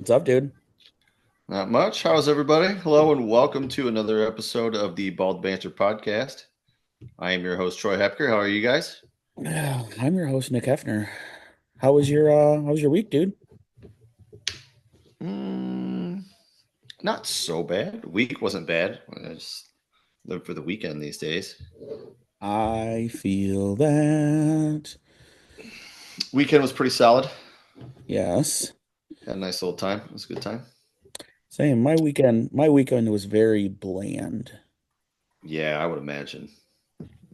What's up, dude? Not much. How's everybody? Hello and welcome to another episode of the Bald Banter podcast. I am your host Troy Hepker. How are you guys? I'm your host, Nick Hefner. How was your week, dude? Mm, Not so bad. Week wasn't bad. I just live for the weekend these days. I feel that. Weekend was pretty solid. Yes. Had a nice little time. It was a good time. Same. My weekend was very bland. Yeah, I would imagine.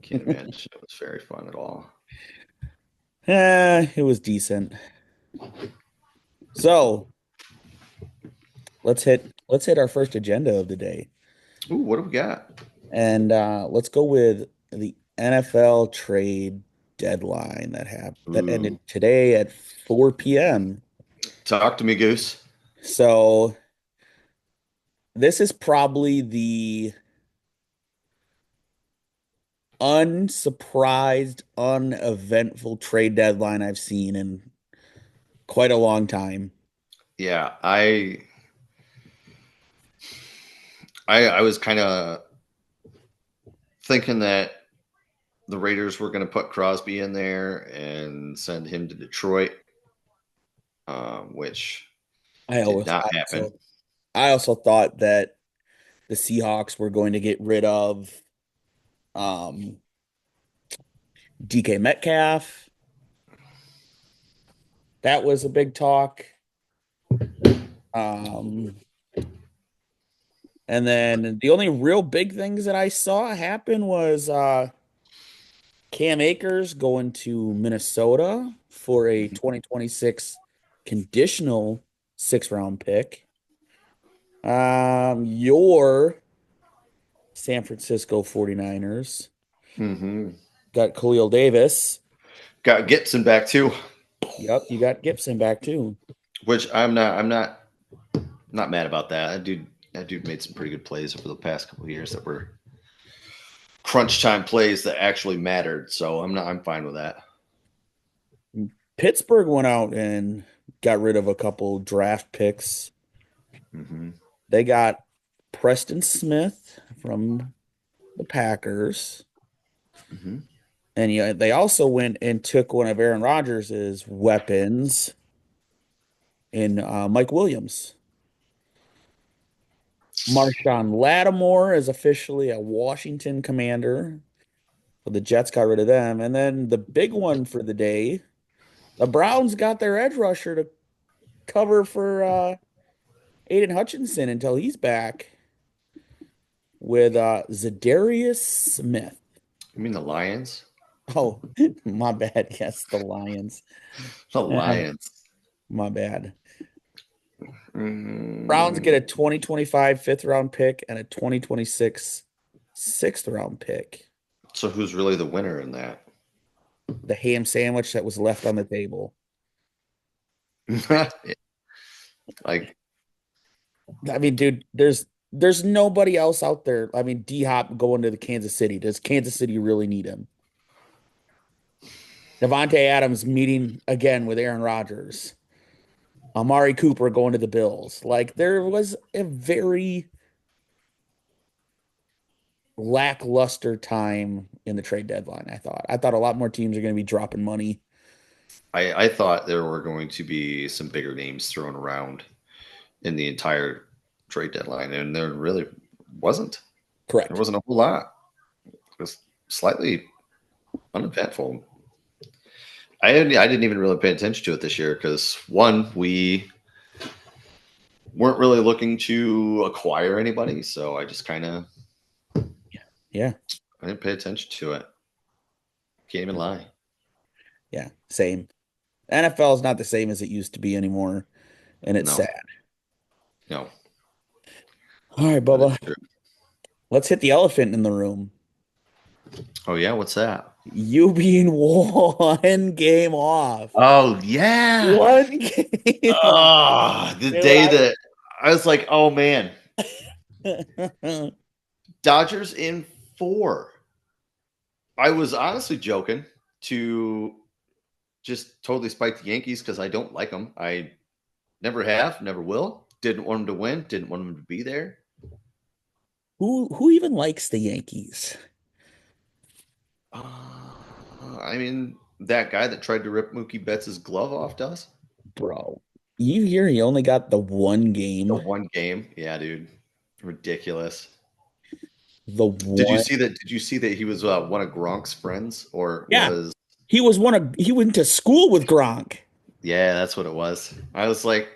Can't imagine it was very fun at all. It was decent. So let's hit our first agenda of the day. Ooh, what do we got? And let's go with the NFL trade deadline that Ooh, ended today at 4 p.m. talk to me, Goose. So this is probably the unsurprised, uneventful trade deadline I've seen in quite a long time. Yeah, I was kind of thinking that the Raiders were going to put Crosby in there and send him to Detroit, which I did always, not I happen. also, I also thought that the Seahawks were going to get rid of um, DK Metcalf. That was a big talk. Um, and then the only real big things that I saw happen was Cam Akers going to Minnesota for a Mhm. 2026 conditional six-round pick. Your San Francisco 49ers Mm-hmm. got Khalil Davis. Got Gibson back too, Yep, you got Gibson back too. which I'm not mad about that. That dude made some pretty good plays over the past couple of years that were crunch time plays that actually mattered. So I'm fine with that. Pittsburgh went out and got rid of a couple draft picks. Mm-hmm. They got Preston Smith from the Packers. Mm-hmm. And yeah, they also went and took one of Aaron Rodgers' weapons in Mike Williams. Marshawn Lattimore is officially a Washington Commander. So the Jets got rid of them. And then the big one for the day, the Browns got their edge rusher to cover for Aiden Hutchinson until he's back with Zadarius Smith. You mean the Lions? Oh, my bad. Yes, the Lions. The Uh, Lions. my bad. Browns get Mm, a 2025 fifth round pick and a 2026 sixth round pick. so who's really the winner in that? The ham sandwich that was left on the table. Like, I mean, dude, there's nobody else out there. I mean, D Hop going to the Kansas City. Does Kansas City really need him? Devontae Adams meeting again with Aaron Rodgers. Amari Cooper going to the Bills. Like there was a very lackluster time in the trade deadline, I thought. I thought a lot more teams are going to be dropping money. I thought there were going to be some bigger names thrown around in the entire trade deadline, and there really wasn't. There Correct. wasn't a whole lot. It was slightly uneventful. I didn't even really pay attention to it this year because one, we weren't really looking to acquire anybody, so I just kind of Yeah. I didn't pay attention to it. Can't even lie. Yeah. Same. NFL is not the same as it used to be anymore, and it's No, sad. no, All right, that is Bubba. true. Let's hit the elephant in the room. Oh yeah, what's that? You being one game off. Oh yeah. One game off. Oh, the Dude, day that I was like, oh man, I Dodgers in four. I was honestly joking to just totally spite the Yankees because I don't like them. I Never have, never will. Didn't want him to win. Didn't want him to be there. Who even likes the Yankees? I mean, that guy that tried to rip Mookie Betts' glove off does. Bro, you hear he only got the one The game. one game. Yeah, dude. Ridiculous. The Did you one. see that? Did you see that he was one of Gronk's friends, or Yeah. was? He went to school with Gronk. Yeah, that's what it was. I was like,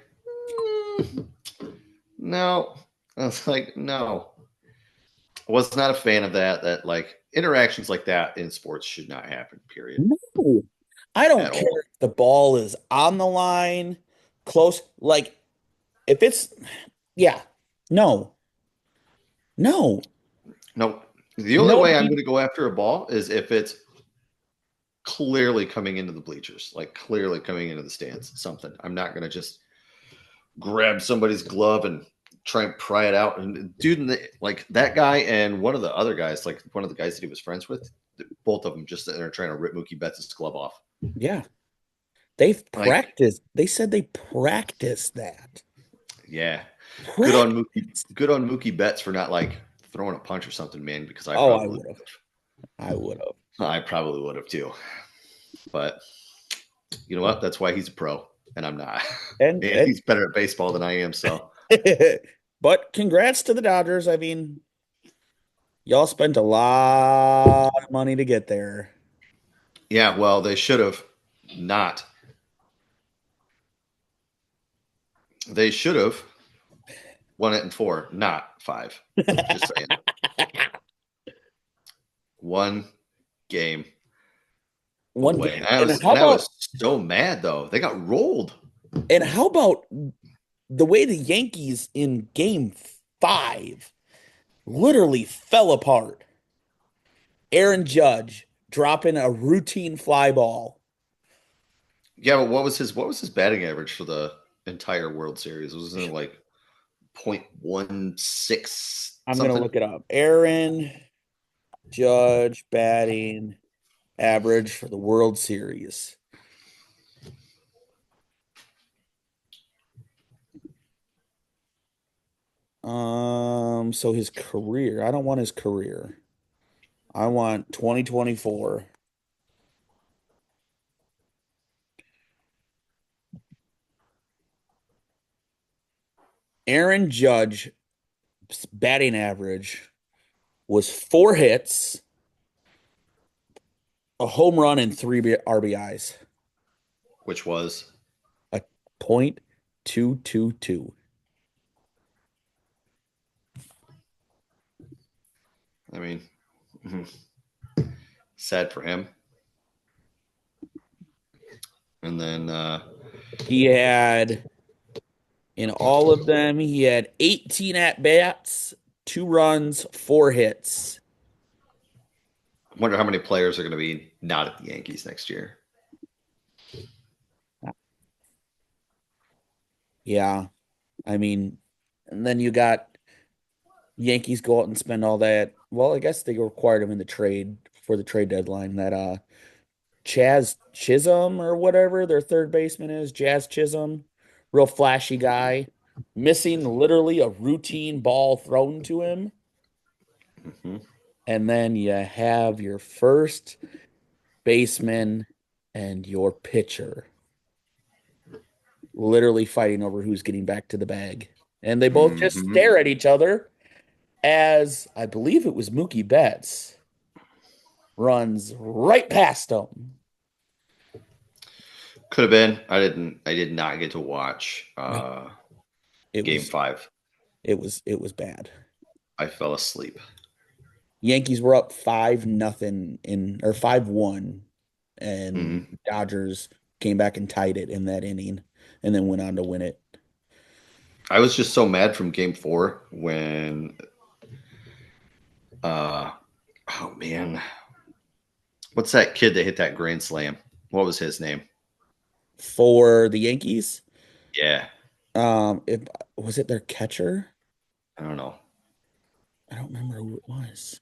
no. I was like, no. I was not a fan of that. That like interactions like that in sports should not happen. Period. No. I don't At care all. if the ball is on the line, close. Like, if it's, yeah, no, no, No. The only way I'm nobody. going to go after a ball is if it's clearly coming into the bleachers, like clearly coming into the stands. Something. I'm not going to just grab somebody's glove and try and pry it out. And dude, like that guy and one of the other guys, like one of the guys that he was friends with, both of them just sitting there trying to rip Mookie Betts' glove off. Yeah, they've Like, practiced. They said they practiced that. yeah, good on Mookie. Practice. Good on Mookie Betts for not like throwing a punch or something, man. Because Oh, I would have. I would have. I probably would have too. But you know what? That's why he's a pro, and I'm not. And And he's better at baseball than I am. So but congrats to the Dodgers. I mean, y'all spent a lot of money to get there. yeah, well, they should have not. They should have won it in 4, not 5. Just saying. One game One away. game. And how And I about was so mad though. They got rolled. and how about the way the Yankees in game 5 literally fell apart? Aaron Judge dropping a routine fly ball. Yeah, but what was his batting average for the entire World Series? Was it like 0.16 I'm gonna something? look it up. Aaron Judge batting average for the World Series. So his career. I don't want his career. I want 2024. Aaron Judge batting average was 4 hits, a home run, and 3 RBIs. Which was A .222. I mean sad for him. And then He had in all of them, he had 18 at bats, 2 runs, 4 hits. I wonder how many players are going to be not at the Yankees next year. Yeah. I mean, and then you got Yankees go out and spend all that. Well, I guess they required him in the trade for the trade deadline. That Chaz Chisholm or whatever their third baseman is, Jazz Chisholm, real flashy guy, missing literally a routine ball thrown to him. Mm-hmm. And then you have your first baseman and your pitcher literally fighting over who's getting back to the bag. And they both just Mm-hmm. stare at each other as I believe it was Mookie Betts runs right past them. Could have been. I did not get to watch No, it game was 5. it was bad. I fell asleep. Yankees were up 5-0 in or 5-1, and Mm-hmm. Dodgers came back and tied it in that inning and then went on to win it. I was just so mad from game 4 when uh oh man. What's that kid that hit that grand slam? What was his name? For the Yankees, Yeah. if was it their catcher? I don't know. I don't remember who it was.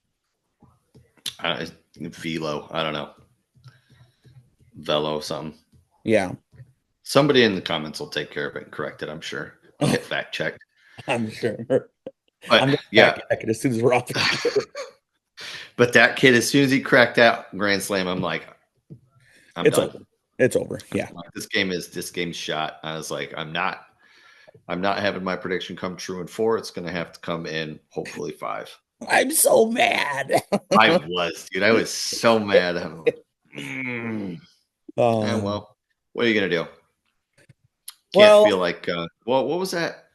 Velo. I don't know. Velo something. Yeah. Somebody in the comments will take care of it and correct it, I'm sure. I'll get fact checked. I'm sure. I'm But gonna yeah, fact check it as soon as we're off the show. but that kid, as soon as he cracked out Grand Slam, I'm like, I'm It's done. over. It's over. Yeah. Like, this game's shot. I was like, I'm not having my prediction come true in 4. It's gonna have to come in hopefully 5. I'm so mad. I was, dude. I was so mad. I'm like, Um, well, what are you gonna do? Can't well, feel like well, what was that?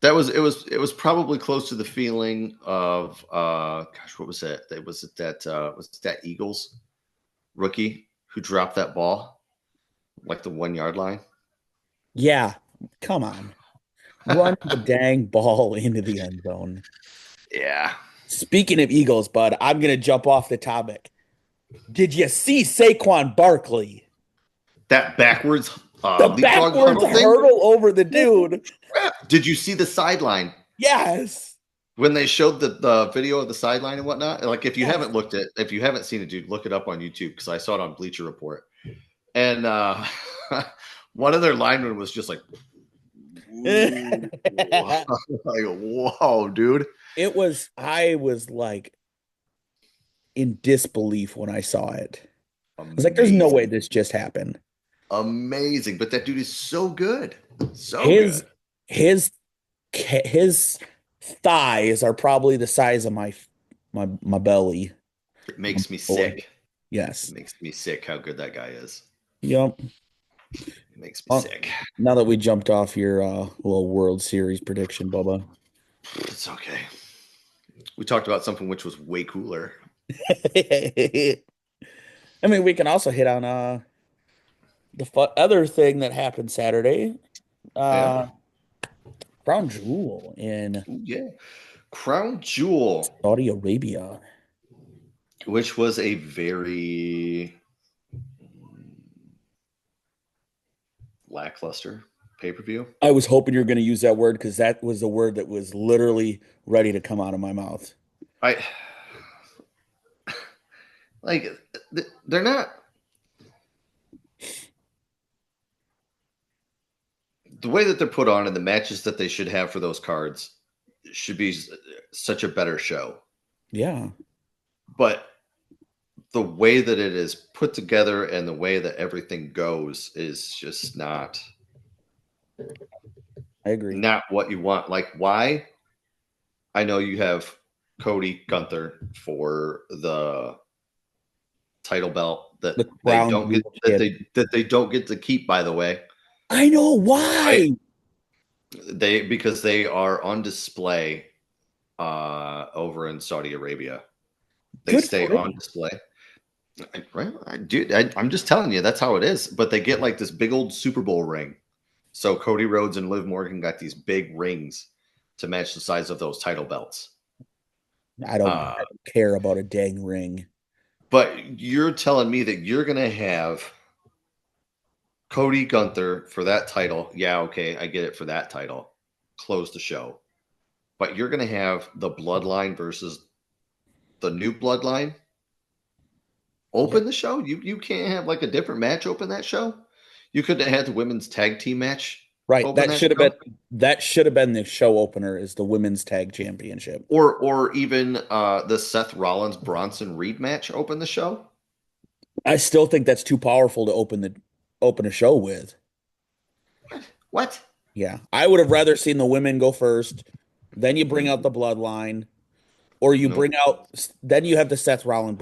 It was probably close to the feeling of gosh, what was that? Was it that Eagles rookie who dropped that ball like the 1 yard line? yeah. Come on. Run the dang ball into the end zone. Yeah. Speaking of Eagles, bud, I'm gonna jump off the topic. Did you see Saquon Barkley? That backwards The leapfrog backwards huddle thing. hurdle over the dude. Did you see the sideline Yes. when they showed the video of the sideline and whatnot? Like if you Yes. haven't sseen it, dude, look it up on YouTube because I saw it on Bleacher Report. And one of their linemen was just like, like, whoa, dude. I was like in disbelief when I saw it. I was like, there's no way Amazing. this just happened. Amazing. But that dude is so good. So His good. his his thighs are probably the size of my belly. It makes me Boy. sick. Yes. It makes me sick how good that guy is. Yep. It makes me Well, sick. now that we jumped off your little World Series prediction, Bubba. It's okay. We talked about something which was way cooler. I mean, we can also hit on the other thing that happened Saturday. Yeah. Uh Crown Jewel in Ooh, yeah. Crown Jewel, Saudi Arabia. which was a very lackluster pay-per-view. I was hoping you were going to use that word because that was the word that was literally ready to come out of my mouth. I like they're not the way that they're put on and the matches that they should have for those cards should be such a better show. Yeah, But the way that it is put together and the way that everything goes is just I agree. not what you want. Like why? I know you have Cody Gunther for the title belt that The they Crown don't get Jewel kid. that they don't get to keep, by the way. I know Right? why. Because they are on display over in Saudi Arabia. They Good stay for on him. display. Dude, I'm just telling you, that's how it is. But they get like this big old Super Bowl ring. So Cody Rhodes and Liv Morgan got these big rings to match the size of those title belts. I don't care about a dang ring. But you're telling me that you're going to have Cody Gunther for that title. Yeah, okay, I get it for that title. Close the show. But you're going to have the Bloodline versus the new Bloodline Yeah. open the show. You can't have like a different match open that show. You could have had the women's tag team match Right. open that show, That should have been the show opener is the women's tag championship. or even the Seth Rollins Bronson Reed match open the show. I still think that's too powerful to open a show with. What? Yeah. I would have rather seen the women go first, then you bring out the bloodline, or you No, bring out then you have the Seth Rollins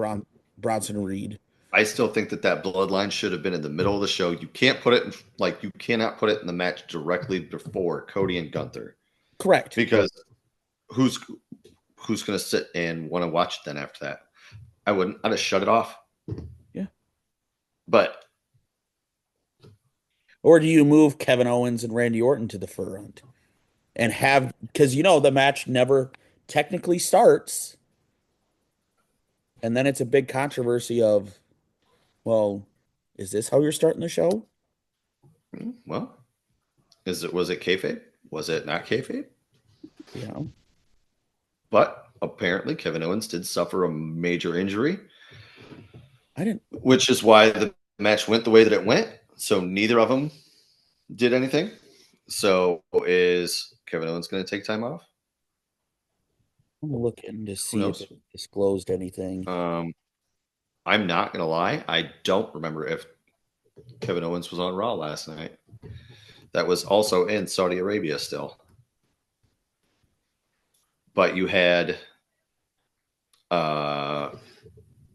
Bronson Reed. I still think that Bloodline should have been in the middle of the show. You can't put it in, like you cannot put it in the match directly before Cody and Gunther Correct. because who's going to sit and want to watch it then after that? I wouldn't. I'd have shut it off. Yeah. But Or do you move Kevin Owens and Randy Orton to the front and have because the match never technically starts, and then it's a big controversy of, well, is this how you're starting the show? well, was it kayfabe? Was it not kayfabe? Yeah. But apparently, Kevin Owens did suffer a major injury, I didn't. which is why the match went the way that it went. So neither of them did anything. So is Kevin Owens going to take time off? I'm looking to Who see if knows? it disclosed anything. Um, I'm not going to lie. I don't remember if Kevin Owens was on Raw last night. That was also in Saudi Arabia still. But you had uh,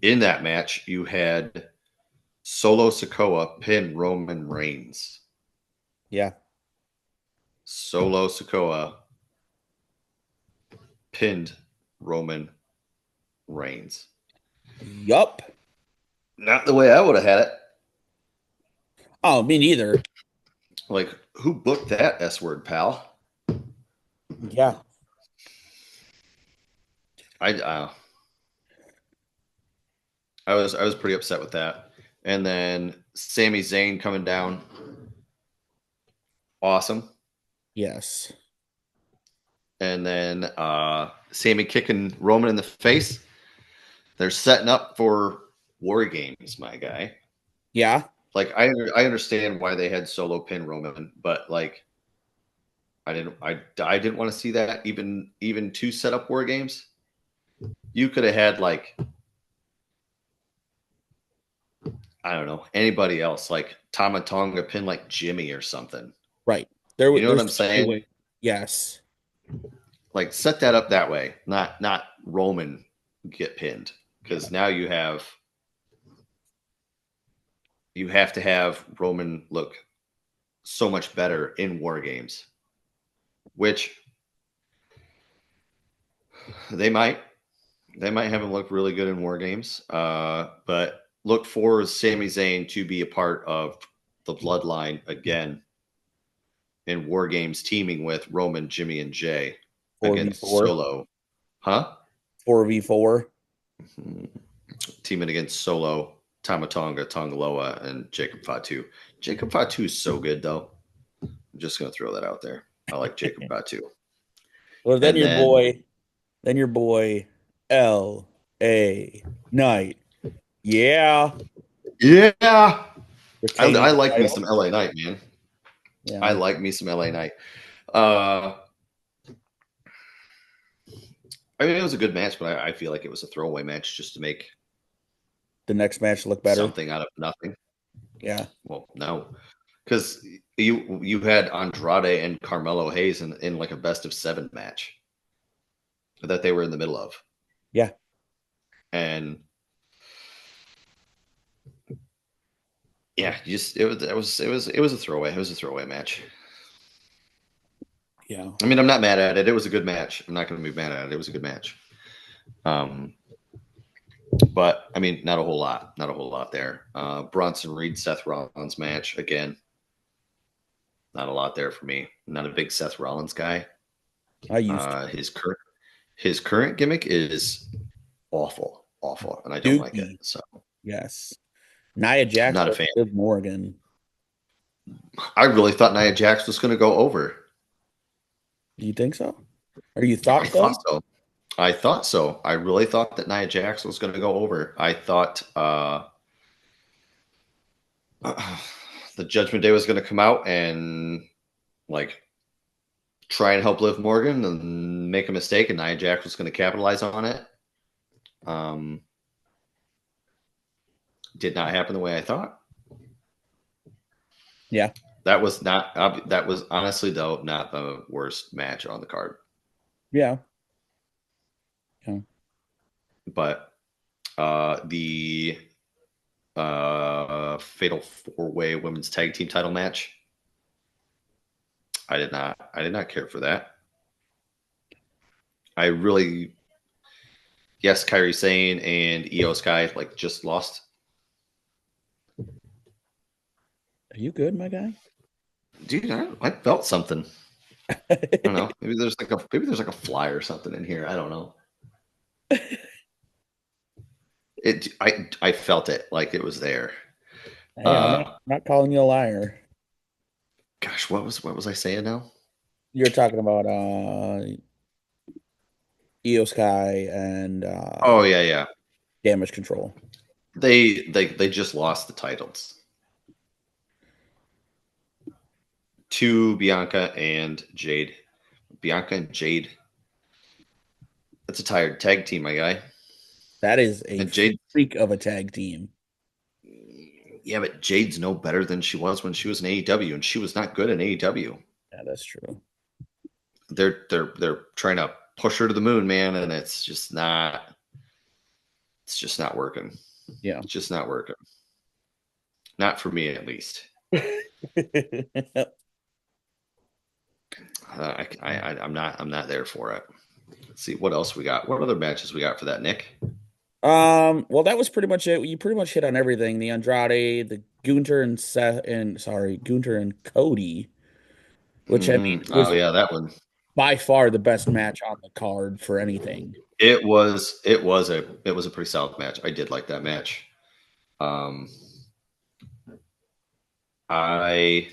in that match, you had Solo Sikoa pin Roman Reigns. Yeah. Solo Sikoa pinned Roman Reigns. Yup. Not the way I would have had it. Oh, me neither. Like, who booked that S word, pal? Yeah. I uh, I was pretty upset with that. And then Sami Zayn coming down, awesome. Yes. And then Sami kicking Roman in the face. They're setting up for War Games, my guy. Yeah. Like I understand why they had solo pin Roman, but like I didn't want to see that even to set up War Games. You could have had like I don't know anybody else like Tama Tonga pin like Jimmy or something. Right. You know what I'm There's so many saying? ways. Yes. Like set that up that way, not Roman get pinned because now you have to have Roman look so much better in War Games, which they might have him look really good in War Games, but look for Sami Zayn to be a part of the Bloodline again in War Games, teaming with Roman, Jimmy, and Jay against 4v4. Solo, huh? 4v4. Teaming against Solo, Tamatonga, Tongaloa, and Jacob Fatu. Jacob Fatu is so good, though. I'm just gonna throw that out there. I like Jacob Fatu. Well, And then then your boy L.A. Knight. Yeah. yeah, I Retaining the like me title. some LA Knight, man. I Yeah. like me some LA Knight. Uh, I mean, it was a good match, but I feel like it was a throwaway match just to make The next match look better. something out of nothing. Yeah. Well, no, because you had Andrade and Carmelo Hayes in like a best of 7 match that they were in the middle of, Yeah. and yeah, just it was a throwaway. It was a throwaway match. Yeah. I mean, I'm not mad at it. It was a good match. I'm not going to be mad at it. It was a good match. Um, but I mean, not a whole lot. Not a whole lot there. Bronson Reed, Seth Rollins match again. Not a lot there for me. Not a big Seth Rollins guy. I used to. His current gimmick is awful, awful, and I don't like it. Dookie. So Yes. Nia I'm Jax not a versus fan. Liv Morgan. I really thought Nia Jax was going to go over. Do you think so? Or you I thought thought so? so. I thought so. I really thought that Nia Jax was going to go over. I thought the Judgment Day was going to come out and like try and help Liv Morgan and make a mistake, and Nia Jax was going to capitalize on it. Um, did not happen the way I thought. Yeah. That was not. That was honestly though not the worst match on the card. Yeah. Yeah. But the Fatal 4-Way Women's Tag Team Title match, I did not care for that. I really, yes, Kyrie Sane and Io Sky like just lost. Are you good, my guy? Dude, I felt something. I don't know. Maybe there's like a fly or something in here. I don't know. I felt it like it was there. Hey, Uh not calling you a liar. gosh, what was I saying now? You're talking about Io Sky and Oh yeah. Damage Control. They just lost the titles. to Bianca and Jade. Bianca and Jade. That's a tired tag team, my guy. That is a And Jade, freak of a tag team. yeah, but Jade's no better than she was when she was in AEW, and she was not good in AEW. Yeah, that's true. They're trying to push her to the moon, man, and it's just not working. Yeah. It's just not working. Not for me, at least. I'm not there for it. Let's see what else we got. What other matches we got for that, Nick? Well, that was pretty much it. You pretty much hit on everything. The Andrade, the Gunter and Seth, and sorry, Gunter and Cody, which I mean Oh was yeah, that one. by far the best match on the card for anything. It was a pretty solid match. I did like that match. Um, I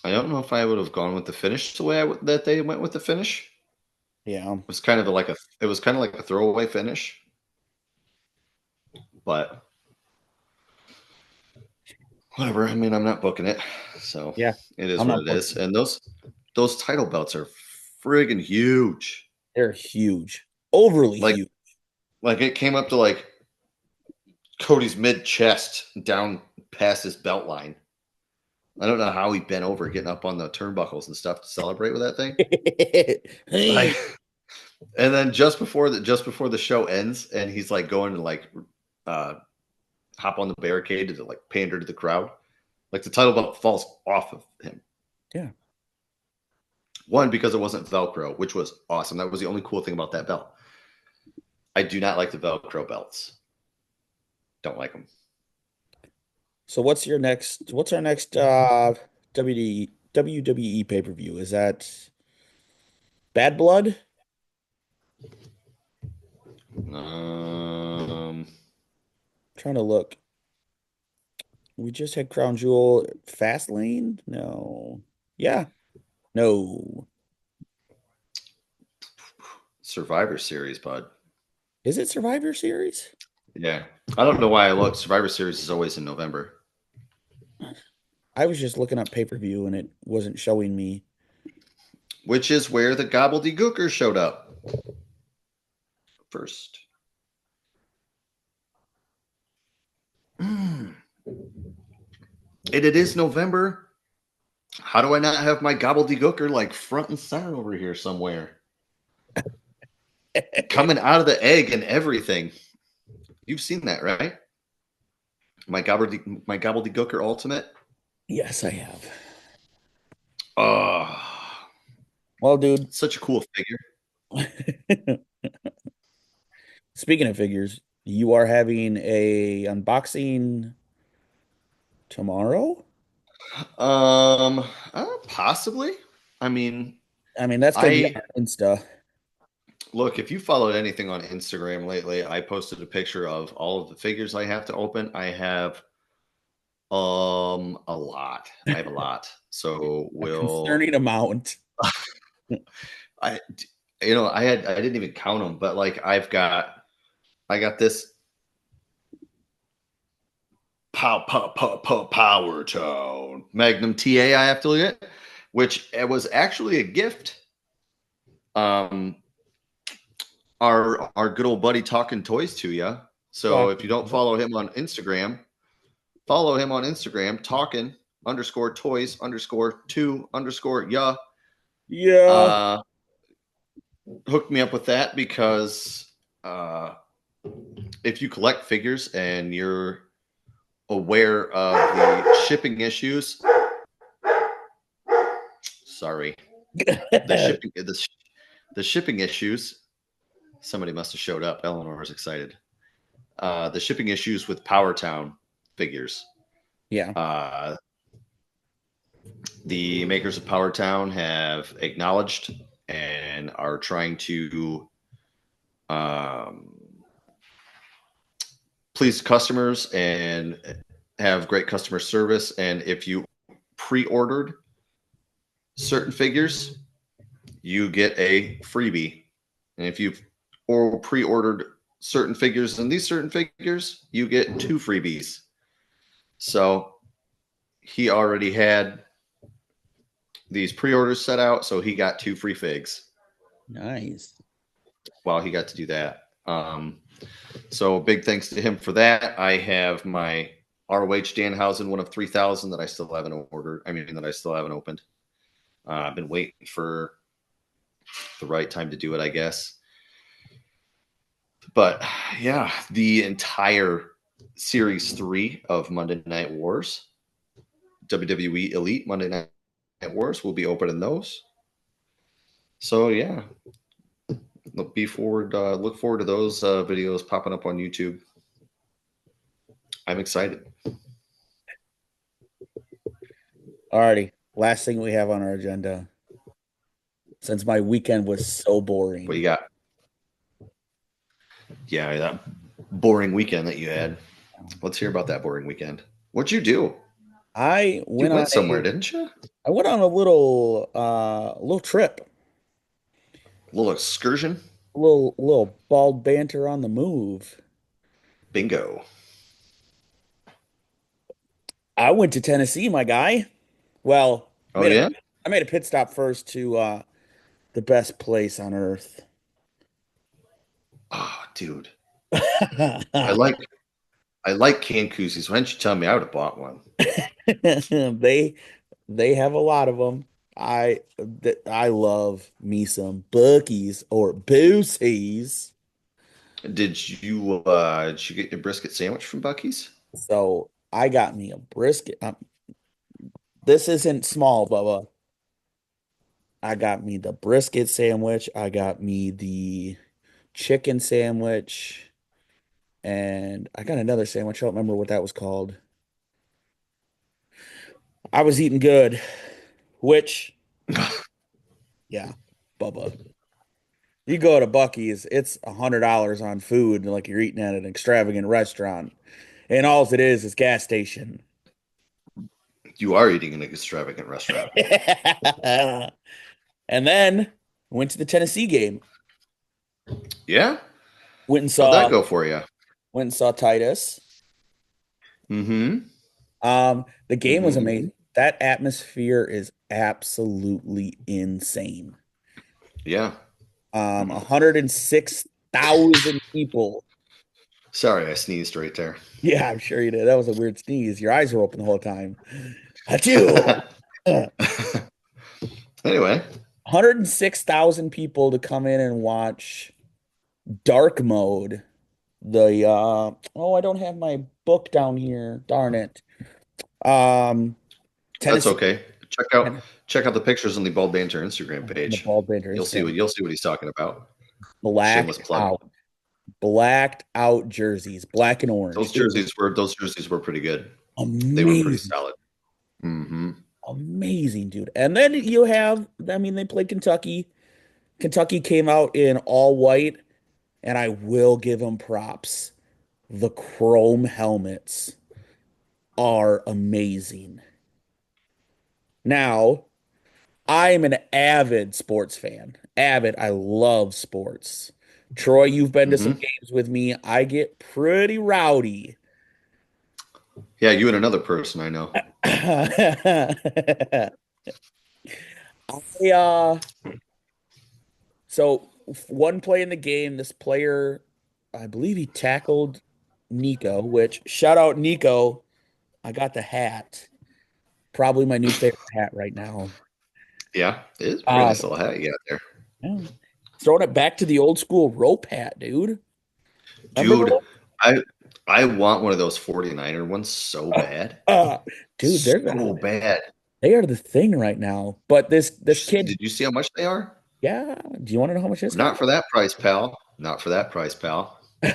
I don't know if I would have gone with the finish the way that they went with the finish. Yeah. It was kind of like a throwaway finish, but whatever. I mean, I'm not booking it, so Yeah. it is I'm what not it is. And those title belts are friggin' huge. They're huge. Overly Like huge. like it came up to like Cody's mid chest down past his belt line. I don't know how he bent over getting up on the turnbuckles and stuff to celebrate with that thing. Like, and then just before the show ends, and he's like going to like uh, hop on the barricade to like pander to the crowd, like the title belt falls off of him. Yeah. One, because it wasn't Velcro, which was awesome. That was the only cool thing about that belt. I do not like the Velcro belts. Don't like them. So what's our next WWE pay-per-view? Is that Bad Blood? Um, Trying to look. We just had Crown Jewel. Fastlane? No. Yeah. No. Survivor Series, bud. Is it Survivor Series? Yeah, I don't know why I looked. Survivor Series is always in November, I was just looking up pay-per-view and it wasn't showing me. which is where the gobbledygooker showed up first. And it is November. How do I not have my gobbledygooker like front and center over here somewhere? Coming out of the egg and everything. You've seen that, right? My gobbledygooker ultimate. Yes, I have. Oh, Well, dude, such a cool figure. speaking of figures, you are having a unboxing tomorrow? Possibly. I mean, I mean, that's going to be I on Insta. look, if you followed anything on Instagram lately, I posted a picture of all of the figures I have to open. I have a lot. I have a lot. So A we'll concerning amount. I I didn't even count them, but like I got this power tone Magnum TA I have to look at, which it was actually a gift. Um our good old buddy talking toys to you. So if you don't follow him on Instagram, talking underscore toys underscore two underscore yeah. Yeah. Hooked me up with that because if you collect figures and you're aware of the shipping issues, sorry, the shipping issues. Somebody must have showed up. Eleanor was excited. The shipping issues with Power Town figures. Yeah. The makers of Power Town have acknowledged and are trying to please customers and have great customer service. And if you pre-ordered certain figures, you get a freebie. And if you've pre-ordered certain figures and these certain figures, you get 2 freebies. So he already had these pre-orders set out, so he got 2 free figs Nice. while he got to do that. So big thanks to him for that. I have my ROH Danhausen one of 3,000 that I still haven't ordered. I mean, that I still haven't opened. I've been waiting for the right time to do it, I guess. But yeah, the entire Series 3 of Monday Night Wars, WWE Elite Monday Night Wars, will be opening those. So yeah, look forward to those videos popping up on YouTube. I'm excited. Alrighty. Last thing we have on our agenda. Since my weekend was so What you boring. got? Yeah, that boring weekend that you had. Let's hear about that boring weekend. What'd you do? I You went on went somewhere, didn't you? I went on a little trip. A little excursion? A little bald banter on the move. Bingo. I went to Tennessee, my guy. Well, Oh yeah? I made a pit stop first to the best place on earth. Oh, dude. I like I like canned koozies. Why didn't you tell me? I would have bought one. They they have a lot of them. I love me some Bucky's or Boosies. Did you get your brisket sandwich from Bucky's? So I got me a brisket. This isn't small, Bubba. I got me the brisket sandwich. I got me the chicken sandwich. And I got another sandwich. I don't remember what that was called. I was eating good, which, yeah, Bubba. You go to Bucky's, it's $100 on food, like you're eating at an extravagant restaurant. And all it is gas station. You are eating in an extravagant restaurant. And then went to the Tennessee game. Yeah? Went and How'd that saw go for you? went and saw Titus. Mm-hmm. The game was Mm-hmm. amazing. That atmosphere is absolutely insane. Yeah. 106,000 people. Sorry, I sneezed right there. Yeah, I'm sure you did. That was a weird sneeze. Your eyes were open the whole time. Achoo! 106,000 people to come in and watch Dark Mode. I don't have my book down here. Darn it. Um, That's Tennessee okay. Check out the pictures on the Bald Banter Instagram the page. ball bender Instagram You'll see what he's talking about. Shameless blacked plug. out, blacked out jerseys, black and orange. It was Those jerseys were pretty good. They were pretty amazing, solid. Mm-hmm. amazing, dude. And then you have, I mean, they played Kentucky. Kentucky came out in all white, and I will give them props. The chrome helmets are amazing. Now, I'm an avid sports fan. Avid. I love sports. Troy, you've been to some Mm-hmm. games with me. I get pretty rowdy. Yeah, you and another person I know. I, uh, so one play in the game, this player, I believe he tackled Nico, which shout out Nico. I got the hat. Probably my new favorite hat right now. Yeah, it is a pretty Uh, nice little hat you got there. yeah. Throwing it back to the old school rope hat, dude. Remember the Dude, I I want one of those 49er ones so bad. dude, So bad. they are the thing right now. But this kid, Did you see how much they are? yeah. Do you want to know how much this guy Not for that price, pal. Not for that price, pal. This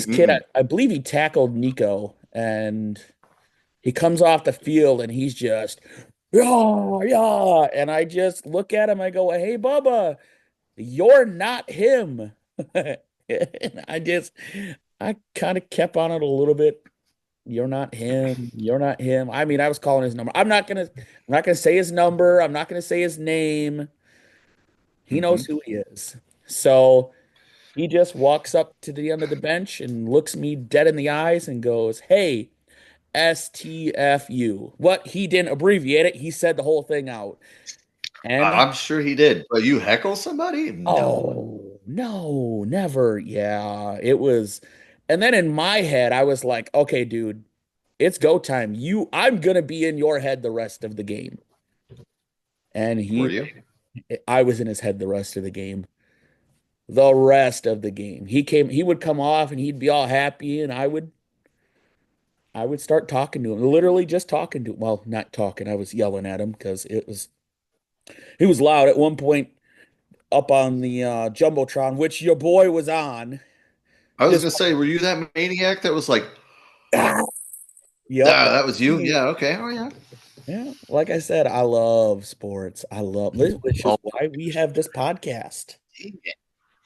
kid, Mm-mm. I believe he tackled Nico and he comes off the field and he's just, yeah, yeah. And I just look at him, I go, hey, Bubba, you're not him. And I kind of kept on it a little bit. You're not him. You're not him. I mean, I was calling his number. I'm not gonna say his number. I'm not gonna say his name. He knows Mm-hmm. who he is. So He just walks up to the end of the bench and looks me dead in the eyes and goes, "Hey, STFU." What? He didn't abbreviate it. He said the whole thing out. And I'm sure he did. But you heckle somebody? No. oh, no, never. Yeah, it was. And then in my head, I was like, okay, dude, it's go time. I'm gonna be in your head the rest of the game. And Were you? I was in his head the rest of the game. The rest of the game. He would come off and he'd be all happy, and I would start talking to him, literally just talking to him. Well, not talking. I was yelling at him because he was loud at one point up on the Jumbotron, which your boy was on. I was Just gonna say, were you that maniac that was like, yep, ah, that that was was you? me. Yeah, okay. Oh yeah. Yeah, like I said, I love sports. Which is Oh, why we have this podcast. dang it.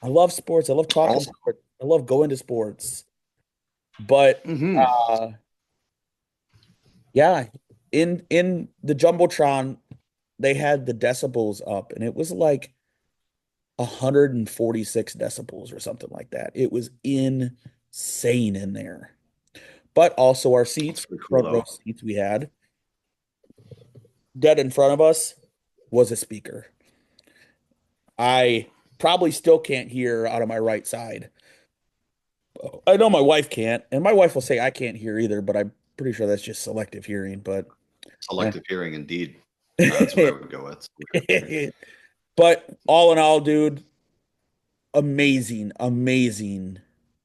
I love sports. I love talking Also, sports. I love going to sports. But mm-hmm. uh yeah, in the Jumbotron, they had the decibels up, and it was like 146 decibels or something like that. It was insane in there. But also our seats, That's pretty cool front row though. seats we had, dead in front of us was a speaker. I probably still can't hear out of my right side. I know my wife can't, and my wife will say I can't hear either, but I'm pretty sure that's just selective hearing. But eh. Selective hearing, indeed. That's what I would go with. Selective hearing. But all in all, dude, amazing, amazing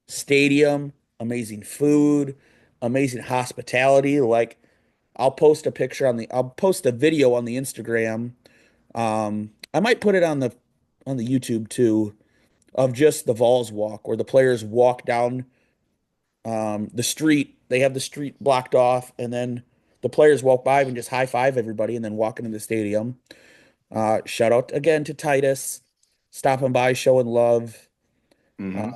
stadium, amazing food, amazing hospitality. Like I'll post a video on the Instagram. I might put it on the YouTube too of just the Vols walk where the players walk down the street. They have the street blocked off, and then the players walk by and just high five everybody and then walk into the stadium. Shout out again to Titus, stopping by, showing love. Uh, Mm-hmm.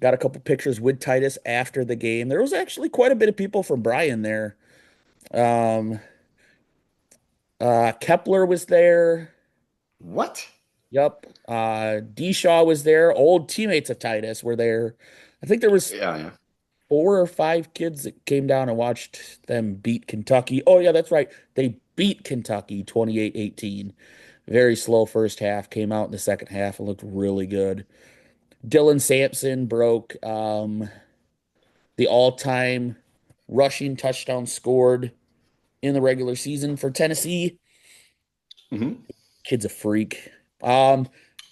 got a couple pictures with Titus after the game. There was actually quite a bit of people from Bryan there. Um, Kepler was there. What? Yep. D Shaw was there. Old teammates of Titus were there. I think there was Yeah, yeah. 4 or 5 kids that came down and watched them beat Kentucky. Oh yeah, that's right. They beat Kentucky 28-18. Very slow first half. Came out in the second half and looked really good. Dylan Sampson broke the all-time rushing touchdown scored in the regular season for Tennessee. Mm-hmm. Kid's a freak. Um,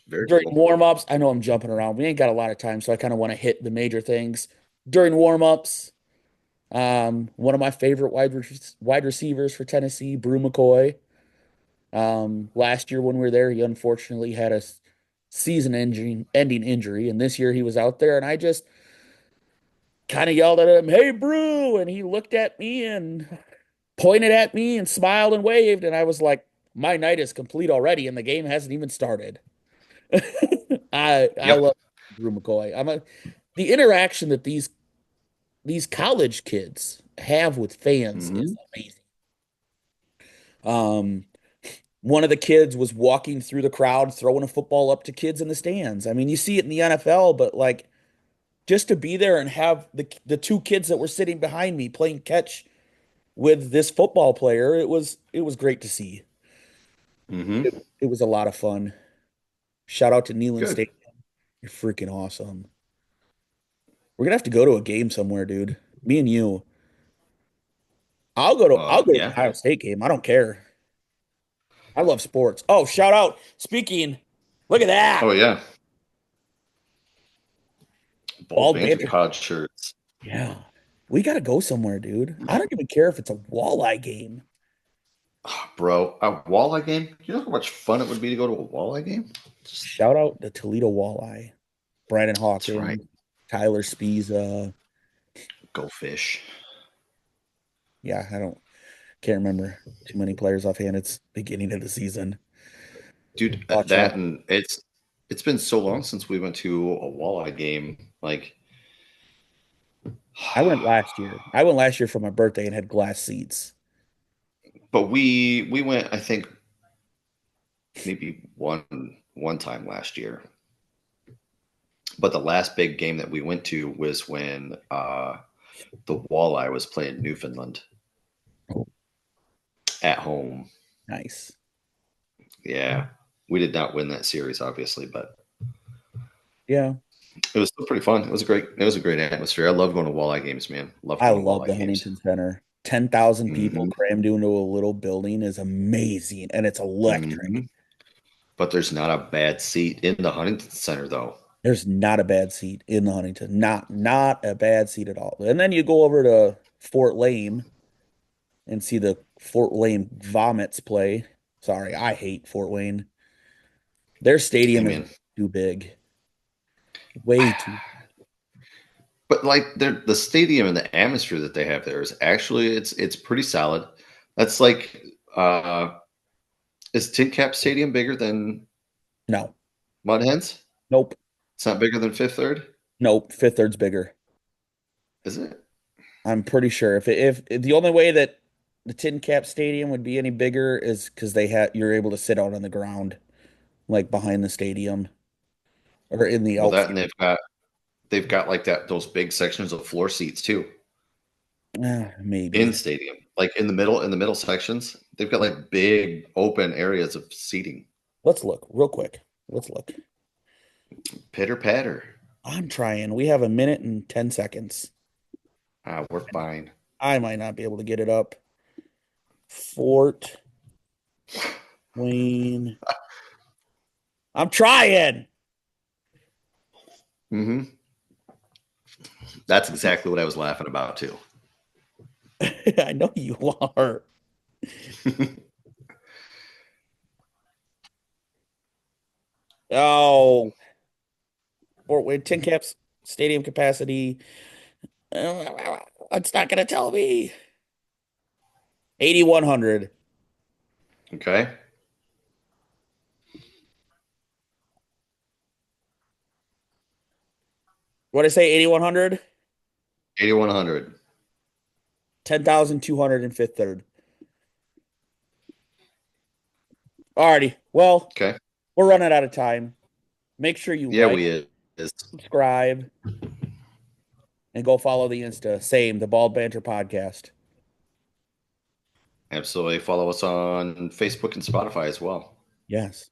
Very during cool. warm-ups, I know I'm jumping around. We ain't got a lot of time, so I kind of want to hit the major things. During warm-ups, one of my favorite wide receivers for Tennessee, Brew McCoy. Last year when we were there, he unfortunately had a ending injury, and this year he was out there, and I just kind of yelled at him, "Hey, Brew!" And he looked at me and pointed at me and smiled and waved, and I was like, "My night is complete already, and the game hasn't even started." I Yep. love Drew McCoy. The interaction that these college kids have with fans is Mm-hmm. amazing. Um, one of the kids was walking through the crowd, throwing a football up to kids in the stands. I mean, you see it in the NFL, but like just to be there and have the 2 kids that were sitting behind me playing catch with this football player, it was great to see. Mm-hmm. It was a lot of fun. Shout out to Neyland Good. State. You're freaking awesome. We're gonna have to go to a game somewhere, dude. Me and you. I'll go to the Yeah. Ohio State game. I don't care. I love sports. Oh, shout out. Speaking, look at that. Oh yeah. Bald Bald Banter Banter. Pod shirts. Yeah. We gotta go somewhere, dude. I don't even care if it's a walleye game. Oh, bro, a walleye game? You know how much fun it would be to go to a walleye game? Just, Shout out the Toledo Walleye. Brandon that's right. Hawkins, Tyler Spiza. Go fish. Yeah, I don't can't remember too many players offhand. It's beginning of the season. Dude, Watch that out. and it's been so long since we went to a walleye game. Like I went last year for my birthday and had glass seats. but we went I think maybe one time last year. But the last big game that we went to was when the Walleye was playing Newfoundland Oh, at home. nice. Yeah, we did not win that series, obviously, but Yeah. it was still pretty fun. It was a great atmosphere. I love going to Walleye games, man. Love I going to love the Walleye games. Huntington Center. 10,000 people Hmm. crammed into a little building is amazing and it's electric. Hmm. But there's not a bad seat in the Huntington Center, though. There's not a bad seat in the Huntington. Not a bad seat at all. And then you go over to Fort Lane and see the Fort Wayne Vomits play. Sorry, I hate Fort Wayne. Their Hey, stadium is man. too big. Way too. But like the stadium and the atmosphere that they have there is actually it's pretty solid. That's like is Tin Cap Stadium bigger than No. Mud Hens? Nope. It's not bigger than Fifth Third, Nope. Fifth Third's bigger. is it? I'm pretty sure. If the only way that the Tin Cap Stadium would be any bigger is because you're able to sit out on the ground, like behind the stadium or in the Well, that outfield. and they've got like that those big sections of floor seats too in Maybe. stadium, like in the middle sections. They've got like big open areas of seating. Let's look real quick. Let's look. Pitter patter. I'm trying. We have a minute and 10 seconds. We're fine. I might not be able to get it up. Fort Wayne. I'm trying. Hmm. That's exactly what I was laughing about too. I know you are. Oh, Fort Wayne Tin Caps stadium capacity. It's not going to tell me. 8,100. Okay. What did I say? 8,100? 8,100. 10,200 and fifth third. Alrighty. Well, Okay. we're running out of time. Make sure you Yeah, like, we is. subscribe, and go follow the Insta. Same, the Bald Banter Podcast. Absolutely. Follow us on Facebook and Spotify as well. Yes.